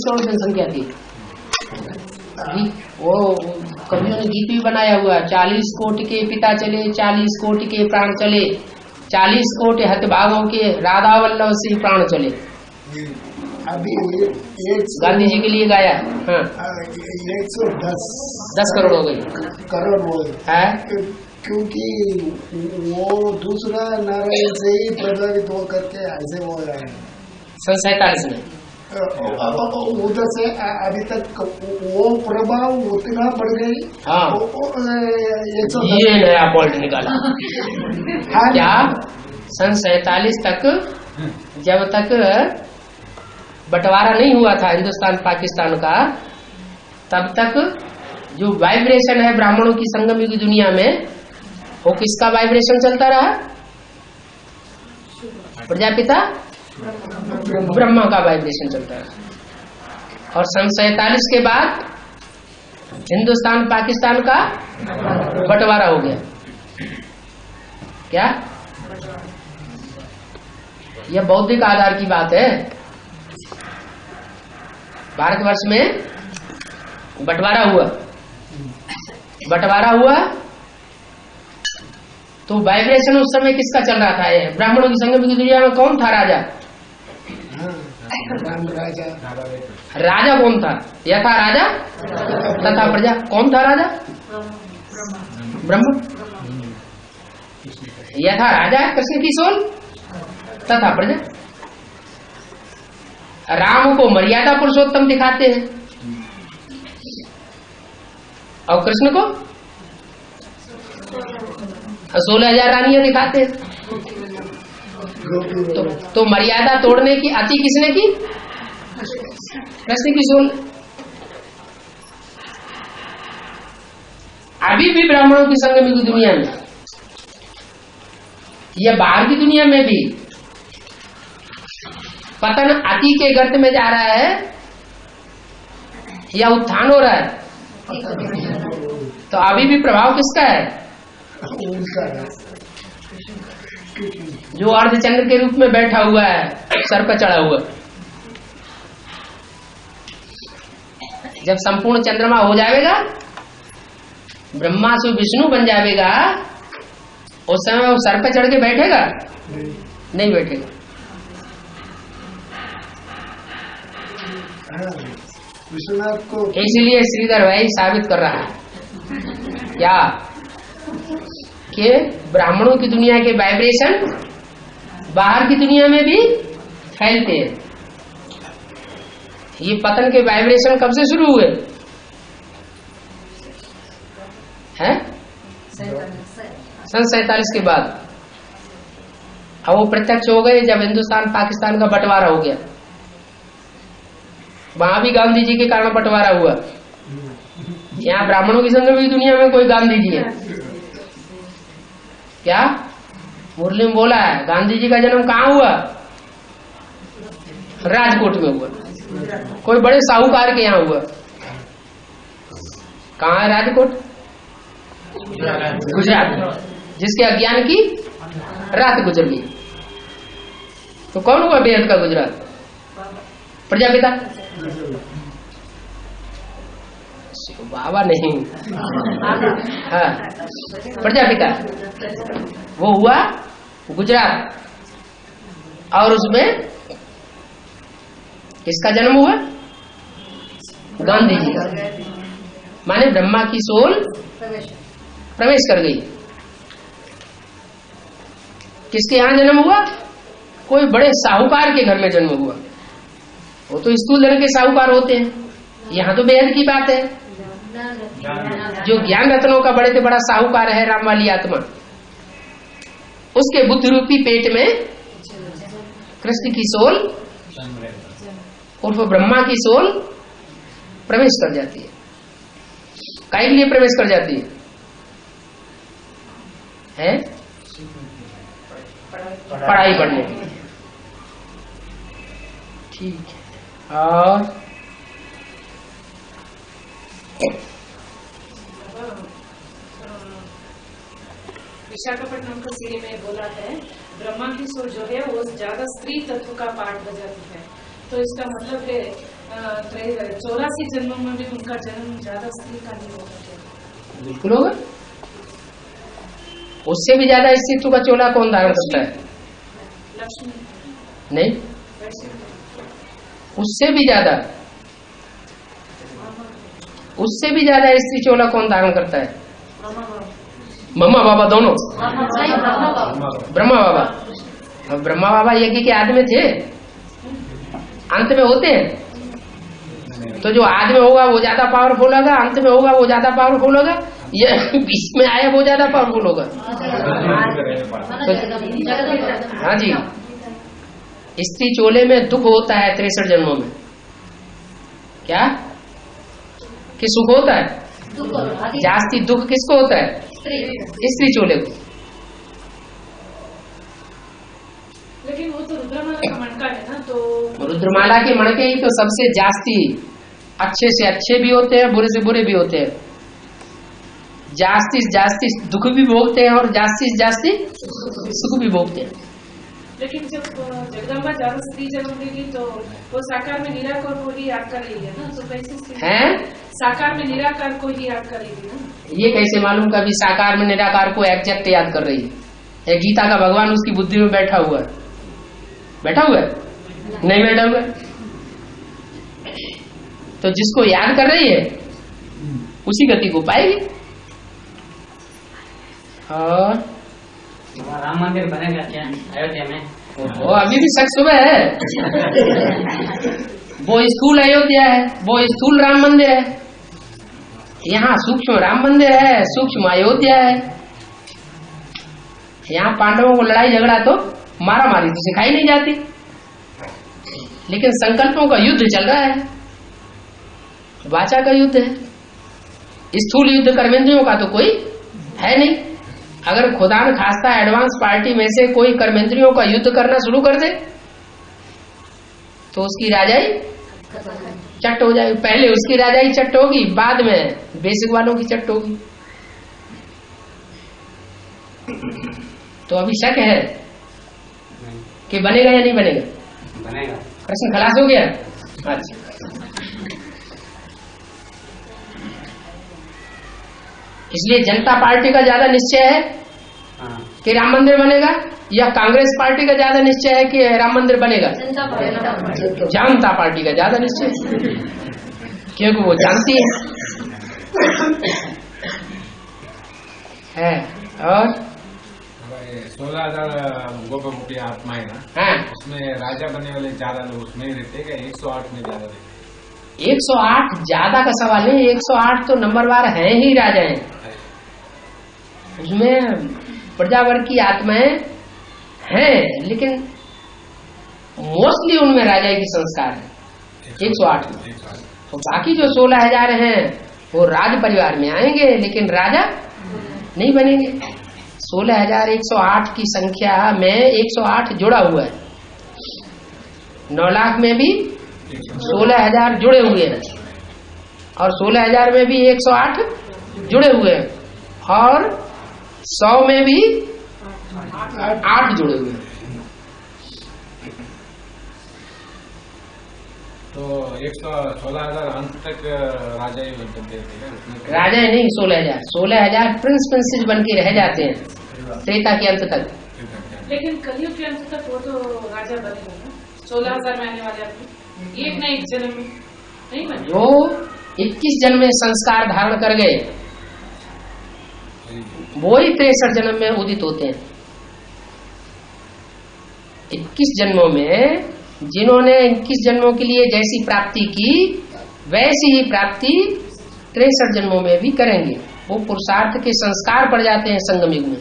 करोड़ जनसंख्या थी। वो कवियों ने गीत भी बनाया हुआ, 40 कोटि के पिता चले, 40 कोटि के प्राण चले, 40 कोटि हतभागों के राधा वल्लभ से प्राण चले। अभी गांधी जी के लिए गाया। हाँ, 10 करोड़ हो गई। करोड़ हो है क्योंकि वो दूसरा नारायण से ही प्रभावित हो करके ऐसे हो रहा है। 47 में उधर से अभी तक वो प्रभाव उतना बढ़ गई। हाँ, 110 ये नया पॉइंट निकाला। क्या 47 तक, जब तक बंटवारा नहीं हुआ था हिंदुस्तान पाकिस्तान का, तब तक जो वाइब्रेशन है ब्राह्मणों की संगम की दुनिया में, वो किसका वाइब्रेशन चलता रहा? प्रजापिता ब्रह्मा का वाइब्रेशन चलता रहा। और 47 के बाद हिंदुस्तान पाकिस्तान का बंटवारा हो गया। क्या यह बौद्धिक आधार की बात है? भारतवर्ष में बंटवारा हुआ तो वाइब्रेशन उस समय किसका चल रहा था? ब्राह्मणों की संगम की दुनिया में कौन था राजा? राजा कौन था? यथा राजा तथा प्रजा। कौन था राजा? ब्रह्म। यथा राजा कृष्ण की सोल तथा प्रजा। राम को मर्यादा पुरुषोत्तम दिखाते हैं और कृष्ण को 16,000 रानियां दिखाते हैं। तो मर्यादा तोड़ने की अति किसने की? कृष्ण की सोल। अभी भी ब्राह्मणों की संगम की दुनिया में या बाहर की दुनिया में भी पतन अति के गर्त में जा रहा है या उत्थान हो रहा है? तो अभी भी प्रभाव किसका है? जो अर्धचंद्र के रूप में बैठा हुआ है, सर पर चढ़ा हुआ। जब संपूर्ण चंद्रमा हो जाएगा, ब्रह्मा से विष्णु बन जाएगा, उस समय वो सर पर चढ़ के बैठेगा? नहीं बैठेगा। विश्वनाथ को इसलिए श्रीधर भाई साबित कर रहा है क्या कि ब्राह्मणों की दुनिया के वाइब्रेशन बाहर की दुनिया में भी फैलते हैं। ये पतन के वाइब्रेशन कब से शुरू हुए हैं? 47 के बाद। अब वो प्रत्यक्ष हो गए जब हिंदुस्तान पाकिस्तान का बंटवारा हो गया। वहां भी गांधी जी के कारण बंटवारा हुआ। यहाँ ब्राह्मणों की संगम की दुनिया में कोई गांधी जी है क्या? मुरली में बोला है गांधी जी का जन्म कहाँ हुआ? राजकोट में हुआ। कोई बड़े साहूकार के यहाँ हुआ। कहाँ है राजकोट? गुजरात में। जिसके अज्ञान की रात गुजर गई। तो कौन हुआ बेहद का गुजरात? प्रजापिता बाबा नहीं। हाँ, प्रजापिता वो हुआ गुजरात। और उसमें किसका जन्म हुआ? गांधी जी का। माने ब्रह्मा की सोल प्रवेश कर गई। किसके यहाँ जन्म हुआ? कोई बड़े साहूकार के घर में जन्म हुआ। वो तो स्थूल धन के साहूकार होते हैं। यहाँ तो बेहद की बात है। जो ज्ञान रत्नों का बड़े से बड़ा साहूकार है राम वाली आत्मा, उसके बुद्धि रूपी पेट में कृष्ण की सोल उर्फ ब्रह्मा की सोल प्रवेश कर जाती है। काहे के लिए प्रवेश कर जाती है? पढ़ाई पढ़ने के लिए। ठीक है। और विशाखापट्टनम का सीढ़ी में बोला है ब्रह्मा की सोच जो है वो ज्यादा स्त्री तत्व का पाठ बजाती है। तो इसका मतलब है 84 जन्मों में भी उनका जन्म ज्यादा स्त्री का नहीं होगा? बिल्कुल होगा। उससे भी ज्यादा स्त्रीत्व का चोला कौन धारण करता है? लक्ष्मी नहीं, उससे भी ज्यादा, उससे भी ज्यादा स्त्री चोला कौन धारण करता है? मम्मा बाबा दोनों। ब्रह्मा बाबा। अब ब्रह्मा बाबा यज्ञ के आदि में थे, अंत में होते हैं। तो जो आदि में होगा वो ज्यादा पावरफुल होगा, अंत में होगा वो ज्यादा पावरफुल होगा, ये बीच में आया वो ज्यादा पावरफुल होगा। तो हाँ जी, स्त्री चोले में दुख होता है 63 जन्मों में। क्या कि सुख होता है? जास्ती दुख किसको होता है? स्त्री चोले को। लेकिन वो तो रुद्रमाला का मणका है ना, तो रुद्रमाला के मणके ही तो सबसे जास्ती अच्छे से अच्छे भी होते हैं, बुरे से बुरे भी होते हैं। जास्ती से जास्ती दुख भी भोगते हैं और जास्ती से जास्ती सुख भी भोगते हैं। लेकिन जब जगदम्बा ज्यादा स्त्री जन्म लेगी तो वो साकार में निराकार को ही याद कर रही है ना, तो कैसे है? साकार में निराकार को ही याद करेगी ना। ये कैसे मालूम कभी साकार में निराकार को एग्जैक्ट याद कर रही है? गीता का भगवान उसकी बुद्धि में बैठा हुआ है? बैठा हुआ है? नहीं बैठा हुआ है। तो जिसको याद कर रही है उसी गति को पाएगी। और राम मंदिर बनेगा क्या अयोध्या में? वो अभी भी शक सुबह है। वो स्थूल अयोध्या है, वो स्थूल राम मंदिर है। यहाँ सूक्ष्म राम मंदिर है, सूक्ष्म अयोध्या है। यहाँ पांडवों को लड़ाई झगड़ा तो मारा मारी तो सिखाई नहीं जाती, लेकिन संकल्पों का युद्ध चल रहा है, वाचा का युद्ध है। स्थूल युद्ध कर्मेंद्रियों का तो कोई है नहीं। अगर खुदा न खास्ता एडवांस पार्टी में से कोई कर्मेंद्रियों का युद्ध करना शुरू कर दे तो उसकी राजाई चट हो जाएगी। पहले उसकी राजाई चट होगी, बाद में बेसिक वालों की चट होगी। तो अभी शक है कि बनेगा या नहीं बनेगा? बनेगा। प्रश्न खलास हो गया। अच्छा, इसलिए जनता पार्टी का ज्यादा निश्चय है कि राम मंदिर बनेगा, या कांग्रेस पार्टी का ज्यादा निश्चय है कि राम मंदिर बनेगा? जनता पार्टी का ज्यादा निश्चय, क्योंकि वो जानती है। और 16,000 गोपमुखी आत्मा है ना, हाँ, उसमें राजा बनने वाले ज्यादा लोग उसमें ही रहते हैं, 108 में ज्यादा रहते? 108 ज्यादा का सवाल नहीं, 108 तो नंबरवार हैं ही राजाएं। उसमें प्रजावर्ग की आत्माएं हैं, लेकिन मोस्टली उनमें राजा की संस्कार है 108 में। तो बाकी जो 16,000 हैं वो राज परिवार में आएंगे, लेकिन राजा नहीं बनेंगे। 16,108 की संख्या में 108 जुड़ा हुआ है। 9 लाख में भी 16,000 जुड़े हुए हैं, और 16,000 में भी 108 जुड़े हुए हैं, और 100 में भी 8 जुड़े हुए हैं। तो 16,000 अंत तक राजा ही बनते थे? राजा नहीं, 16,000 प्रिंस प्रिंसेस बन के रह जाते हैं त्रेता के अंत तक। लेकिन कलयुग के अंत तक वो तो राजा बनेगा ना, 16,000 में आने वाले आदमी एक न एक जन्म में नहीं बने। जो 21 जन्म में संस्कार धारण कर गए वो ही 63 जन्म में उदित होते हैं। 21 जन्मों में जिन्होंने 21 जन्मों के लिए जैसी प्राप्ति की वैसी ही प्राप्ति 63 जन्मों में भी करेंगे। वो पुरुषार्थ के संस्कार पड़ जाते हैं संगम युग में।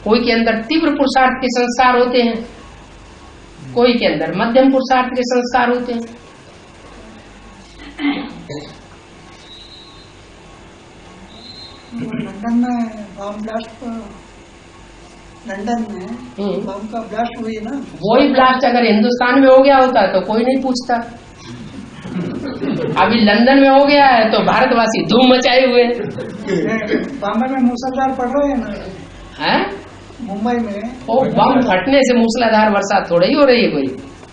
कोई के अंदर तीव्र पुरुषार्थ के संस्कार होते हैं, कोई के अंदर मध्यम पुरुषार्थ के संस्कार होते हैं। लंदन में बम ब्लास्ट, लंदन में बम का ब्लास्ट हुई ना, वही ब्लास्ट अगर हिंदुस्तान में हो गया होता तो कोई नहीं पूछता। अभी लंदन में हो गया है तो भारतवासी धूम मचाए हुए। बॉम्बे में मूसलाधार पड़ रहे हैं ना, है मुंबई में वो बम फटने से मूसलाधार बरसात थोड़ा ही हो रही है कोई।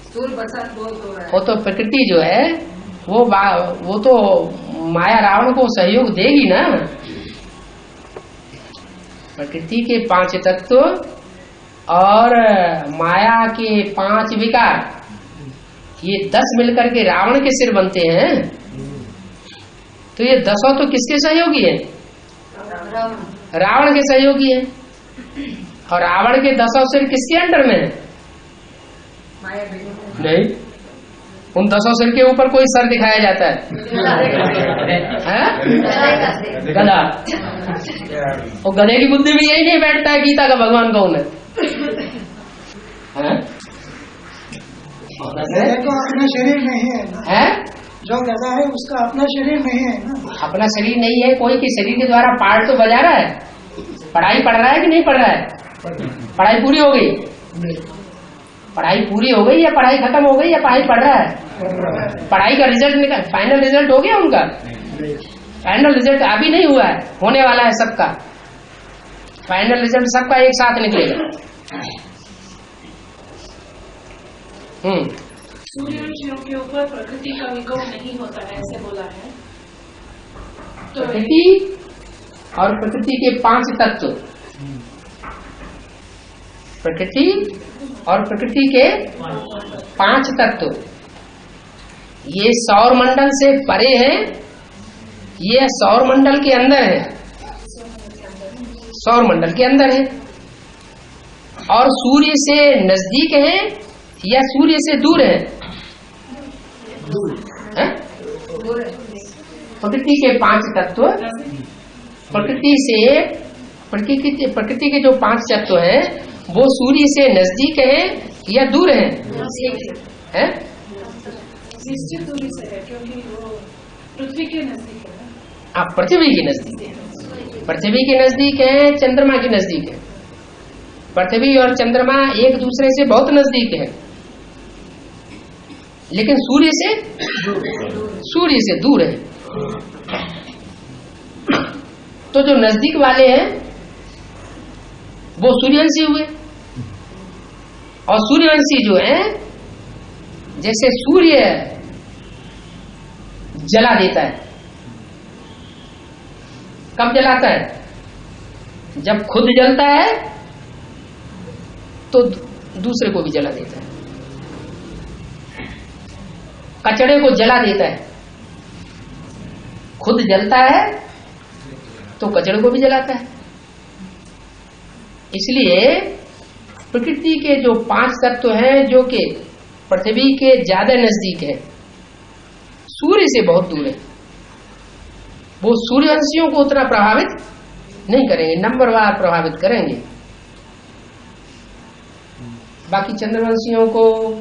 स्थूल बरसात बहुत हो रहा है। वो तो प्रकृति जो है वो तो माया रावण को सहयोग देगी ना। प्रकृति के 5 तत्व और माया के 5 विकार, ये 10 मिलकर के रावण के सिर बनते हैं। तो ये 10 तो किसके सहयोगी है? रावण के सहयोगी है। और रावण के 10 सिर किसके अंडर में है? नहीं, उन 10 सिर के ऊपर कोई सर दिखाया जाता है? गधा। और गधे की बुद्धि भी यही नहीं बैठता है गीता का भगवान कौन है? को अपना शरीर नहीं है ना? है? जो गधा है उसका अपना शरीर नहीं है ना? अपना शरीर नहीं है, कोई के शरीर के द्वारा पार्ट तो बजा रहा है। पढ़ाई पढ़ रहा है कि नहीं पढ़ रहा है? पढ़ाई पूरी हो गई? पढ़ाई पूरी हो गई या पढ़ाई खत्म हो गई या पढ़ाई पढ़ रहा है? पढ़ाई का रिजल्ट निकल, फाइनल रिजल्ट हो गया उनका? फाइनल रिजल्ट अभी नहीं हुआ है, होने वाला है सबका। फाइनल रिजल्ट सबका एक साथ निकलेगा। सूर्यवंशियों के ऊपर प्रकृति का विकोप नहीं होता है, ऐसे बोला है। तो प्रकृति और प्रकृति के 5 तत्व, प्रकृति और प्रकृति के 5 तत्व, ये सौर मंडल से परे है, ये सौर मंडल के अंदर है, सौर मंडल के अंदर है। और सूर्य से नजदीक है या सूर्य से दूर है? प्रकृति के 5 तत्व, प्रकृति के जो 5 तत्व हैं वो सूर्य से नजदीक है या दूर है? निश्चित दूरी से है, क्योंकि वो पृथ्वी के नजदीक है। आप पृथ्वी के नजदीक है, पृथ्वी के नजदीक है, चंद्रमा के नजदीक है। पृथ्वी और चंद्रमा एक दूसरे से बहुत नजदीक है, लेकिन सूर्य से दूर है। तो जो नजदीक वाले हैं वो सूर्यवंशी हुए, और सूर्यवंशी जो है, जैसे सूर्य जला देता है, कब जलाता है? जब खुद जलता है तो दूसरे को भी जला देता है। कचड़े को जला देता है, खुद जलता है तो कचड़े को भी जलाता है। इसलिए प्रकृति के जो 5 तत्व हैं जो कि पृथ्वी के ज्यादा नजदीक है, सूर्य से बहुत दूर है, वो सूर्यवंशियों को उतना प्रभावित नहीं करेंगे, नंबरवार प्रभावित करेंगे। बाकी चंद्रवंशियों को,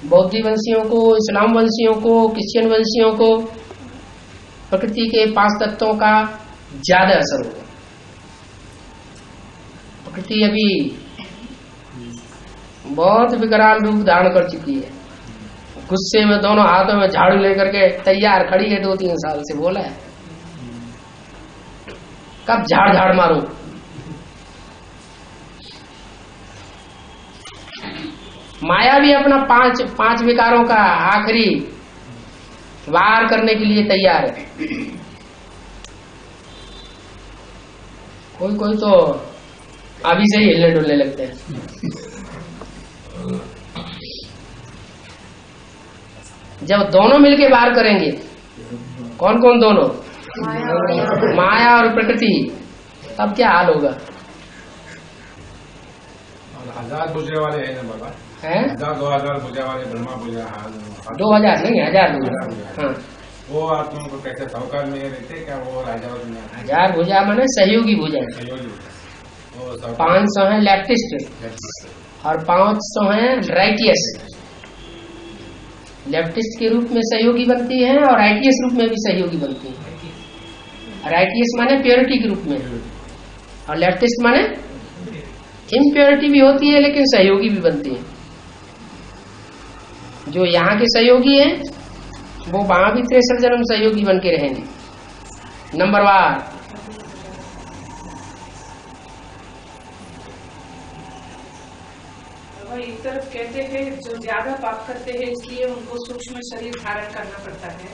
बौद्ध वंशियों को, इस्लाम वंशियों को, क्रिश्चियन वंशियों को प्रकृति के 5 तत्वों का ज्यादा असर होगा। प्रकृति अभी बहुत विकराल रूप धारण कर चुकी है। गुस्से में दोनों हाथों में झाड़ू लेकर के तैयार खड़ी है, 2-3 साल से बोला है कब झाड़ मारूं। माया भी अपना 5 विकारों का आखिरी वार करने के लिए तैयार है। कोई तो अभी से ही हिलने डुलने लगते हैं। जब दोनों मिलके वार करेंगे, कौन कौन दोनों? माया और प्रकृति, तब क्या हाल होगा? 1000 भुजा वाले है ना बाबा, है 2000 भुजा वाले ब्रह्मा भुजा, 2000 नहीं 1000 भुजा। हाँ, वो आत्मा को कैसे साहूकार में रहते क्या? वो राजा 1000 भुजा माने सहयोगी भुजा। 500 है लेफ्टिस्ट और 500 है राइटियस। लेफ्टिस्ट के रूप में सहयोगी बनती है और राइटियस रूप में भी सहयोगी बनती है। राइटियस माने प्योरिटी के रूप में, और लेफ्टिस्ट माने इम्प्योरिटी भी होती है लेकिन सहयोगी भी बनती है। जो यहाँ के सहयोगी हैं वो वहां भी 63 जन्म सहयोगी बन के रहेंगे, नंबरवार। बाबा एक तरफ कहते हैं जो ज्यादा पाप करते हैं इसलिए उनको सूक्ष्म शरीर धारण करना पड़ता है,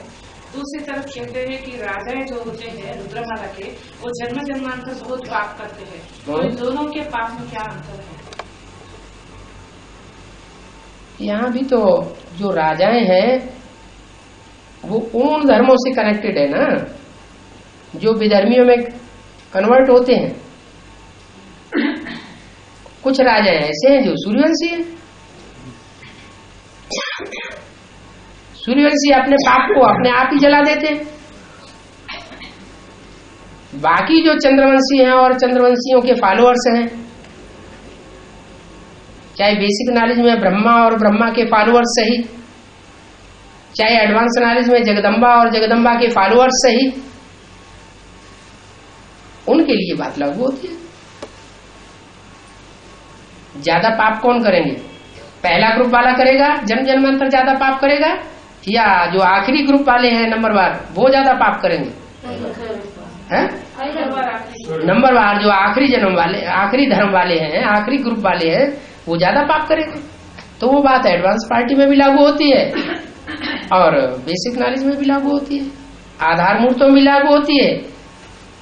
दूसरी तरफ कहते हैं कि राजाएं जो होते हैं रुद्रमाला के वो जन्म जन्मांतर बहुत पाप करते हैं, तो इन दोनों के पाप में क्या अंतर है? यहाँ भी तो जो राजाएं हैं वो उन धर्मों से कनेक्टेड है ना जो विधर्मियों में कन्वर्ट होते हैं। कुछ राजा ऐसे हैं जो सूर्यवंशी हैं। सूर्यवंशी अपने पाप को अपने आप ही जला देते हैं। बाकी जो चंद्रवंशी हैं और चंद्रवंशियों के फॉलोअर्स हैं, चाहे बेसिक नॉलेज में ब्रह्मा और ब्रह्मा के फॉलोअर्स सही, चाहे एडवांस नॉलेज में जगदम्बा और जगदम्बा के फॉलोअर्स सही, उनके लिए बात लागू होती है। ज्यादा पाप कौन करेंगे? पहला ग्रुप वाला करेगा, जन्म जन्मांतर ज्यादा पाप करेगा, या जो आखिरी ग्रुप वाले हैं नंबरवार वो ज्यादा पाप करेंगे? हैं? नंबरवार जो आखिरी जन्म वाले, आखिरी धर्म वाले हैं, आखिरी ग्रुप वाले हैं, वो ज्यादा पाप करेंगे। तो वो बात एडवांस पार्टी में भी लागू होती है और बेसिक नॉलेज में भी लागू होती है, आधार मूर्तों में भी लागू होती है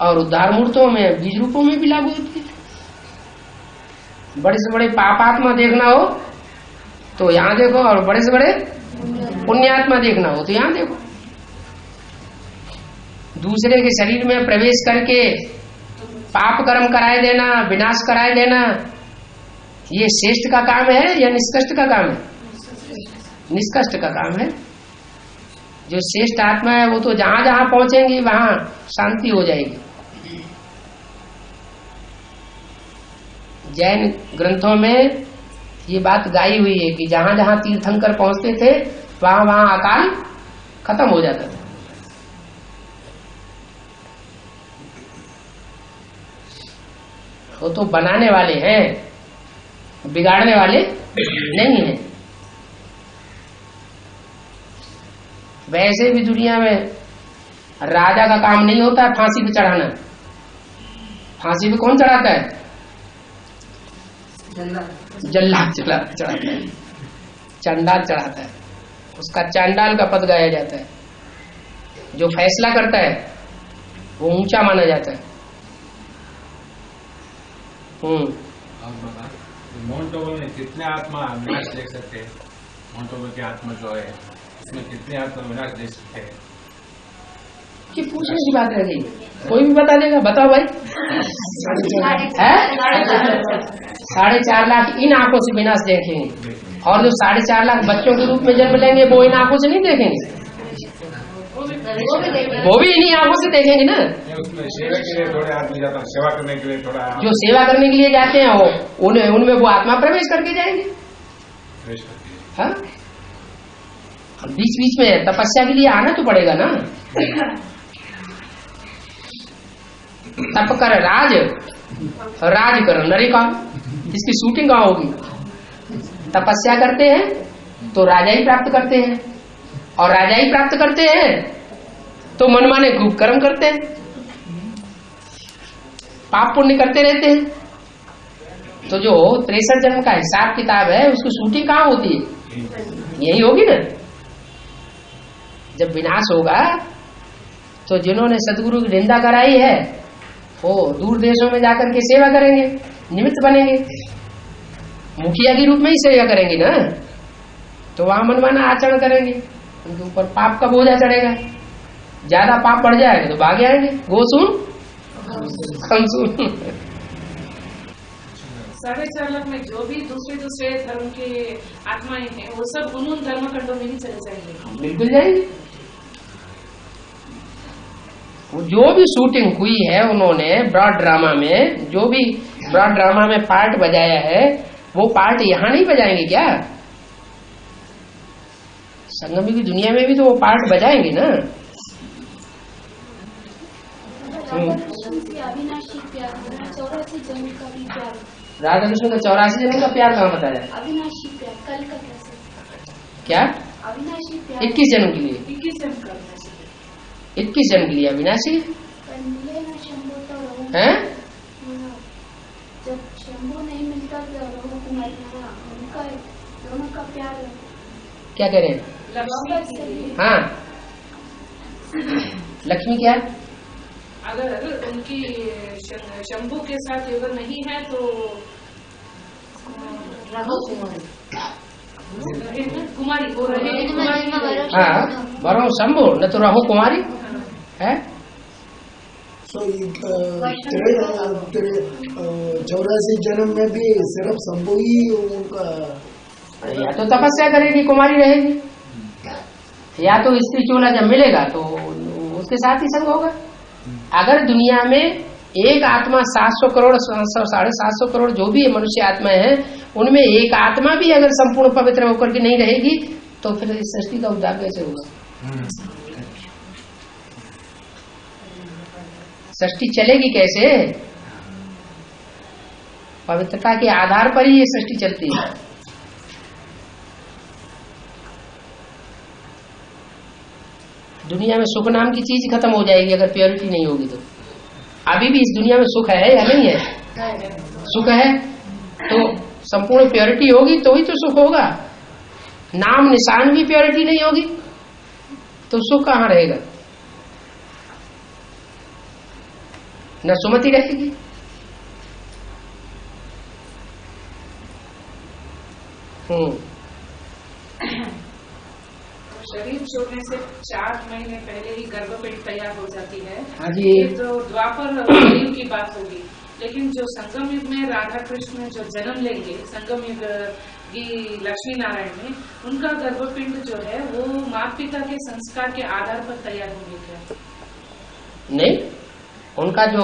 और उद्धार मूर्तों में, बीज रूपों में भी लागू होती है। बड़े से बड़े पापात्मा देखना हो तो यहाँ देखो, और बड़े से बड़े पुण्यात्मा देखना हो तो यहाँ देखो। दूसरे के शरीर में प्रवेश करके पाप कर्म कराए देना, विनाश कराए देना, ये श्रेष्ठ का काम है या निष्कृष्ट का काम है? निष्कृष्ट का काम है। जो श्रेष्ठ आत्मा है वो तो जहां जहां पहुंचेंगी वहां शांति हो जाएगी। जैन ग्रंथों में ये बात गाई हुई है कि जहां जहां तीर्थंकर पहुंचते थे वहां वहां अकाल खत्म हो जाता था। वो तो बनाने वाले हैं, बिगाड़ने वाले नहीं है। वैसे भी दुनिया में राजा का काम नहीं होता है फांसी पे चढ़ाना। फांसी पे कौन चढ़ाता है? जल्लाद चढ़ाता है, चंडाल चढ़ाता है, उसका चांडाल का पद गाया जाता है। जो फैसला करता है वो ऊंचा माना जाता है। माउंट आबू में कितने आत्मा विनाश देख सकते हैं? माउंट आबू की आत्मा जो है इसमें कितने आत्मा विनाश देख सकते हैं? कि पूछने की बात रह गई, कोई भी बता देगा। बताओ भाई। 4.5 लाख इन आंखों से विनाश देखेंगे और जो 4.5 लाख बच्चों के रूप में जन्म लेंगे वो इन आंखों से नहीं देखेंगे, वो भी इन्हीं आंखों से देखेंगे ना। उसमें सेवा के लिए थोड़े आदमी जाता है, सेवा करने के लिए थोड़ा, जो सेवा करने के लिए जाते हैं वो उनमें वो आत्मा प्रवेश करके जाएंगे। हाँ, बीच बीच में तपस्या के लिए आना तो पड़ेगा ना। तप कर राज, राज कर नरे का, इसकी शूटिंग कहाँ होगी? तपस्या करते हैं तो राजा ही प्राप्त करते हैं, और राजा ही प्राप्त करते हैं तो मनमाने खूब कर्म करते हैं, पाप पुण्य करते रहते हैं। तो जो 63 जन्म का हिसाब किताब है उसकी शूटिंग कहाँ होती है? यही होगी ना। जब विनाश होगा तो जिन्होंने सदगुरु की निंदा कराई है वो दूर देशों में जाकर के सेवा करेंगे, निमित्त बनेंगे, मुखिया के रूप में ही सेवा करेंगे ना। तो वहां मनमाना आचरण करेंगे, उनके ऊपर पाप का बोझा चढ़ेगा। ज्यादा पाप बढ़ जाएगा तो भाग आएंगे, गोसुन खमसुन। 4.5 लाख में जो भी दूसरे धर्म के आत्माएं हैं वो सब उन धर्म खंडों में ही चले जाएंगे। बिल्कुल जाएंगे। वो जो भी शूटिंग हुई है उन्होंने ब्रॉड ड्रामा में, जो भी ब्रॉड ड्रामा में पार्ट बजाया है वो पार्ट यहाँ नहीं बजाएंगे क्या? संगम की दुनिया में भी तो वो पार्ट बजाएंगे ना। अविनाशी प्यार, 84 जन्म का भी प्यार। राधा कृष्ण का 84 जन्म का प्यार कहाँ बताया? अविनाशी प्यार कल का कैसे? क्या? अविनाशी प्यार 21 जन्म के लिए। 21 जन्म का 21 जन्म के लिए अविनाशी मिले ना शंभू तो है। जब शंभू नहीं मिलता तो रघु कुमार उनका क्या कह रहे हैं? हाँ, लक्ष्मी क्या है? अगर उनकी शंभू के साथ युगल नहीं है तो कुमारी हो रहे हाँ, वरो शंभु न तो रहो कुमारी है। 84 जन्म में भी सिर्फ शंभू ही उनका, या तो तपस्या करेगी कुमारी रहेगी, या तो स्त्री चोला जब मिलेगा तो उसके साथ ही संग होगा। अगर दुनिया में एक आत्मा 700 करोड़ 750 करोड़ जो भी मनुष्य आत्मा है, उनमें एक आत्मा भी अगर संपूर्ण पवित्र होकर के नहीं रहेगी तो फिर इस सृष्टि का उद्धार कैसे होगा? सृष्टि चलेगी कैसे? पवित्रता के आधार पर ही ये सृष्टि चलती है। दुनिया में सुख नाम की चीज खत्म हो जाएगी अगर प्योरिटी नहीं होगी तो। अभी भी इस दुनिया में सुख है या नहीं है? सुख है, तो संपूर्ण प्योरिटी होगी तो ही तो सुख होगा। नाम निशान भी प्योरिटी नहीं होगी तो सुख कहाँ रहेगा? न सुमति रहेगी। शरीर छोड़ने से 4 महीने पहले ही गर्भपिंड तैयार हो जाती है। हाँ जी। ये तो द्वापर कलयुग की बात होगी, लेकिन जो संगम युग में राधा कृष्ण जो जन्म लेंगे, संगम युग की लक्ष्मी नारायण में, उनका गर्भपिंड जो है वो माता पिता के संस्कार के आधार पर तैयार होंगे क्या? नहीं, उनका जो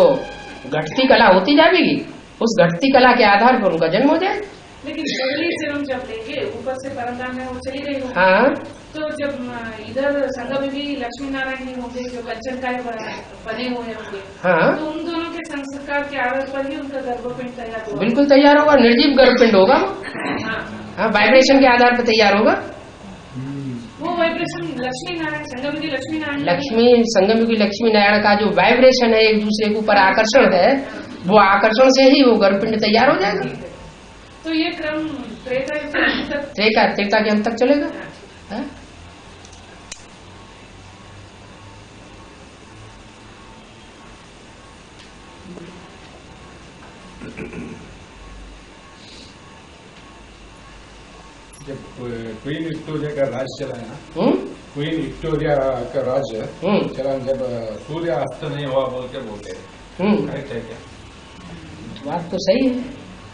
घटती कला होती जाएगी, उस घटती कला के आधार पर उनका जन्म हो जाए। लेकिन पहले जन्म जब लेंगे, ऊपर से परमधाम में वो चली गई होगी। हाँ, तो जब इधर संगम भी लक्ष्मी नारायण ही होंगे जो कंचन काय बने हुए होंगे। हाँ, तो उन दोनों के संस्कार के आधार पर ही उनका गर्भपिंड तैयार होगा। बिल्कुल तैयार होगा। निर्जीव गर्भपिंड होगा। हाँ, वाइब्रेशन के आधार पर तैयार होगा। वो वाइब्रेशन लक्ष्मी नारायण संगम की लक्ष्मी नारायण संगम की लक्ष्मी नारायण का जो वाइब्रेशन है, एक दूसरे के ऊपर आकर्षण है, वो आकर्षण से ही वो गर्भपिंड तैयार हो जाएगा। तो ये क्रम त्रेता के अंत तक चलेगा। है? जब क्वीन विक्टोरिया का राज चला है ना, क्वीन विक्टोरिया का राज चला, जब सूर्य अस्त नहीं हुआ बोल के बोलते हैं, करेक्ट है क्या? बात तो सही है।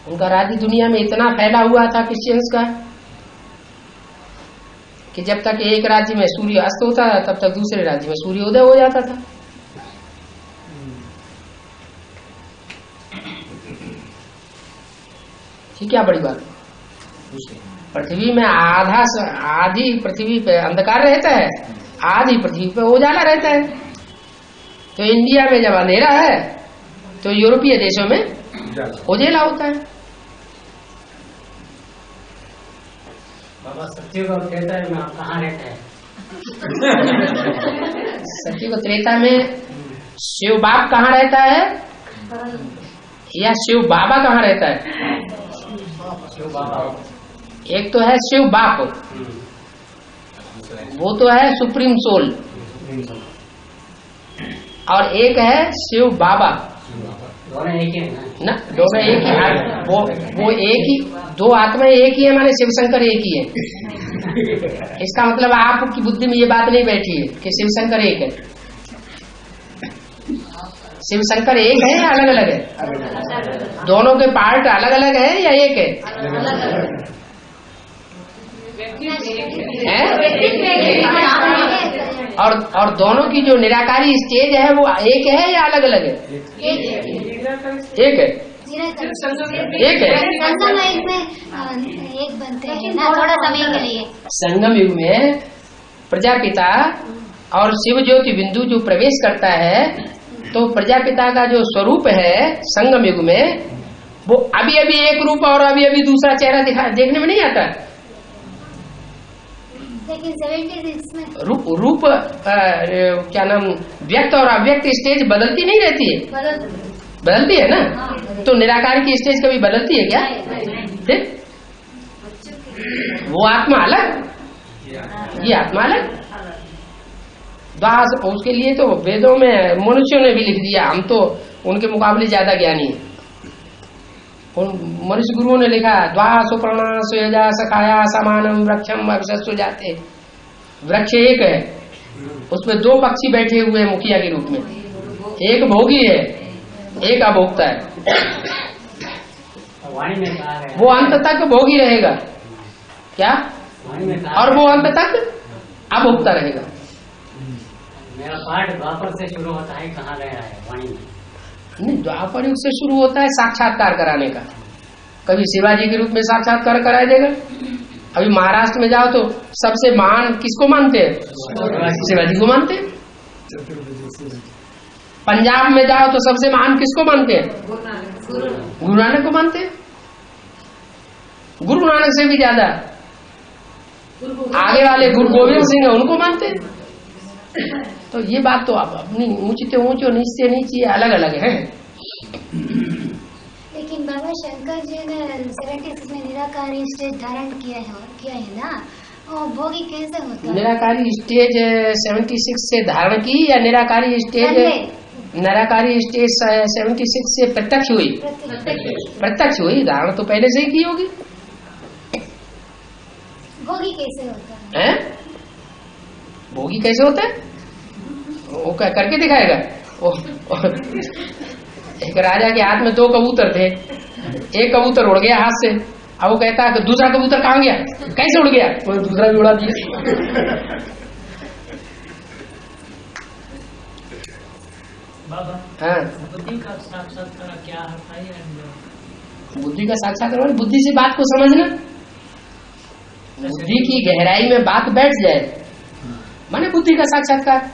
उनका राज्य दुनिया में इतना फैला हुआ था क्रिश्चियंस का कि जब तक एक राज्य में सूर्य अस्त होता था तब तक दूसरे राज्य में सूर्योदय हो जाता था। ठीक, क्या बड़ी बात। पृथ्वी में आधी पृथ्वी पे अंधकार रहता है, आधी पृथ्वी पे उजाला रहता है। तो इंडिया में जब अंधेरा है तो यूरोपीय देशों में उजाला होता है। बाबा सत्य को त्रेता में आप कहाँ रहते हैं? सत्य को त्रेता में शिव बाप कहाँ रहता है या शिव बाबा कहाँ रहता है? शिव बाबा। एक तो है शिव बाप, वो तो है सुप्रीम सोल, और एक है शिव बाबा। दोनों एक ही है ना? दोनों एक ही। वो एक ही, दो आत्मा एक ही है, माने शिव शंकर एक ही है। इसका मतलब आपकी बुद्धि में ये बात नहीं बैठी है कि शिव शंकर एक है। शिव शंकर एक है या अलग अलग है? दोनों के पार्ट अलग अलग है या एक है? और दोनों की जो निराकारी स्टेज है वो एक है या अलग अलग है? एक है। एक है। एक बनते हैं ना थोड़ा समय के लिए। संगम युग में प्रजापिता और शिव ज्योति बिंदु जो प्रवेश करता है, तो प्रजापिता का जो स्वरूप है संगम युग में, वो अभी अभी एक रूप और अभी अभी दूसरा चेहरा देखने में नहीं आता। लेकिन 76 में रूप क्या नाम, व्यक्त और अव्यक्त स्टेज बदलती नहीं रहती है? बदलती है ना? तो निराकार की स्टेज कभी बदलती है क्या? फिर वो आत्मा अलग, ये आत्मा अलग। द्वास उसके लिए तो वेदों में मनुष्यों ने भी लिख दिया, हम तो उनके मुकाबले ज्यादा ज्ञानी है। उन मनुष्य गुरुओं ने लिखा द्वासु प्रणासु यजा सखाया समानम वृक्षम अक्षसु जाते। वृक्ष एक है, उसमें दो पक्षी बैठे हुए हैं मुखिया के रूप में, एक भोगी है एक अभोक्ता है। वो अंत तक भोगी रहेगा क्या, और वो अंत तक अभोक्ता रहेगा। मेरा पाठ द्वापर से शुरू होता है, कहाँ गया है वाणी में? नहीं, द्वापर युग से शुरू होता है साक्षात्कार कराने का। कभी शिवाजी के रूप में साक्षात्कार कराया देगा। अभी महाराष्ट्र में जाओ तो सबसे महान किसको मानते हैं? शिवाजी को मानते हैं। पंजाब में जाओ तो सबसे महान किसको मानते हैं? गुरु नानक को मानते हैं। गुरु नानक से भी ज्यादा आगे वाले गुरु गोविंद सिंह है, उनको मानते हैं। तो ये बात तो आप अपनी ऊंचते ऊंच और नीचे नीचे अलग अलग है। लेकिन बाबा शंकर जी ने 76 में निराकारी स्टेज धारण किया है ना, और भोगी कैसे होता है? निराकारी स्टेज 76 से धारण की या निराकारी स्टेज 76 से प्रत्यक्ष हुई? प्रत्यक्ष हुई, धारण तो पहले से ही की होगी। भोगी कैसे होता है? भोगी कैसे होता है? वो क्या करके दिखाएगा? एक राजा के हाथ में 2 कबूतर थे, एक कबूतर उड़ गया हाथ से। अब वो कहता है कि दूसरा कबूतर कहाँ गया, कैसे उड़ गया? तो दूसरा भी उड़ा दिया। बाबा, हाँ, बुद्धि का साक्षात्कार क्या होता है? बुद्धि का साक्षात्कार बुद्धि से बात को समझना, बुद्धि की गहराई में बात बैठ जाए माने बुद्धि का साक्षात्कार।